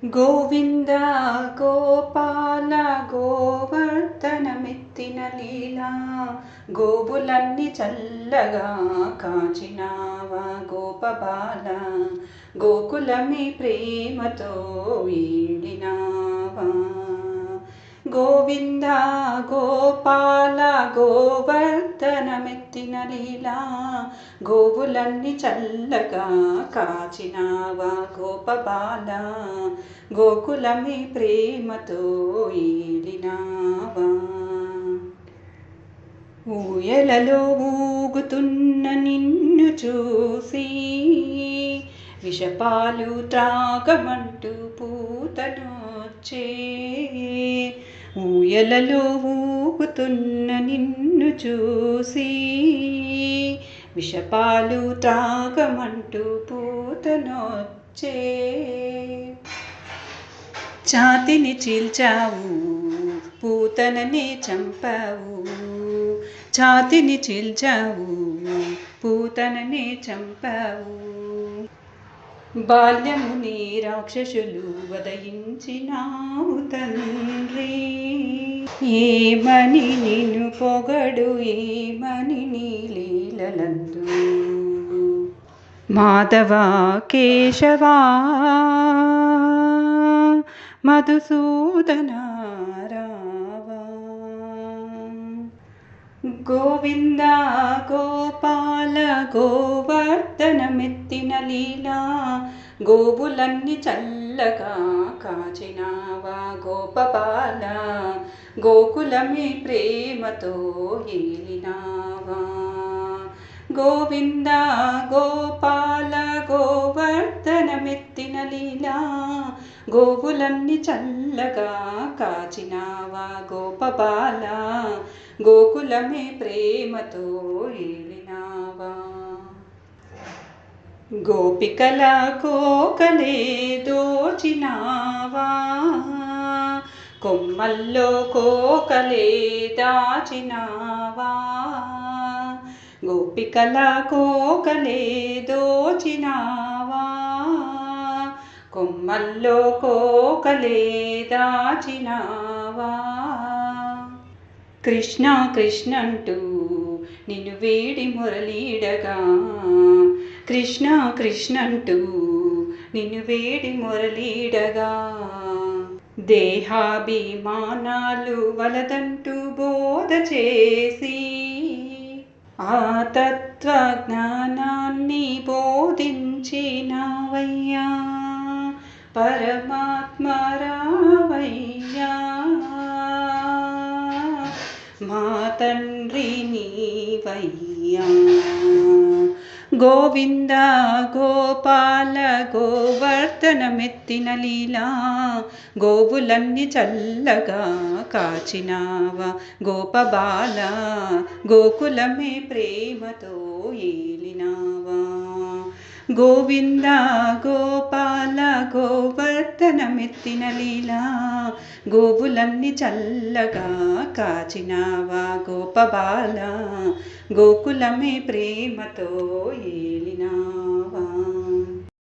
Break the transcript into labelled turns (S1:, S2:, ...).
S1: గోవింద గోపాల గోవర్ధనమెత్తిన లీలా గోవులన్నీ చల్లగా కాచినావా గోపబాల గోకులమి ప్రేమతో వీడినావా. గోవింద గోపాల గోవర్ధనమెత్తిన లీలా గోవులన్నీ చల్లగా కాచినావా గోపబాల గోకులమి ప్రేమతో ఈడినావా. ఊయలలో ఊగుతున్న నిన్ను చూసి విషపాలు త్రాగమంటూ పూతనొచ్చే. ఊయలలో ఊగుతున్న నిన్ను చూసి విషపాలు త్రాగమంటూ పూతనొచ్చే. ఛాతిని చీల్చావు పూతననే చంపావు. ఛాతిని చీల్చావు పూతననే చంపావు. బాల్యముని రాక్షసులు వదయించినావు తండ్రి. ఏమని నిన్ను పొగడు ఏమని నీ లీలలందు. మాధవ కేశవా మధుసూదన రావా. గోవింద గోపాల గోవర్ధనమెత్తిన లీలా గోవులన్నీ చల్లగా కాచినావా గోపబాల గోకులమి ప్రేమతో ఏలినావా. గోవింద గోపాల గోవర్ధనమెత్తిన లీలా గోవులన్నీ చల్లగా కాచినావా గోపబాల గోకులమే ప్రేమతో ఏలినావా. గోపికల కోకలే దోచినావా కొమ్మల్లో కోకలే దాచినావా. గోపికల కోకలే దోచినావా కొమ్మల్లో కోకలే దాచినావా. కృష్ణ కృష్ణంటూ నిన్ను వేడి మురళీడగా. కృష్ణ కృష్ణంటూ నిన్ను వేడి మురళీడగా. దేహాభిమానాలు వలదంటూ బోధ చేసి ఆ తత్వజ్ఞానాన్ని బోధించినావయ్యా పరమాత్మ రావయ్యా. మా తండ్రి నీవయ్యా. గోవింద గోపాల గోవర్ధనమెత్తిన లీలా గోవులన్నీ చల్లగా కాచినావా గోపబాల గోకులమే ప్రేమతో ఏలినావా. గోవింద గోపాల గోవర్ధనమెత్తిన లీలా గోవులన్నీ చల్లగా కాచినావా గోపబాల గోకులమే ప్రేమతో ఏలినావా.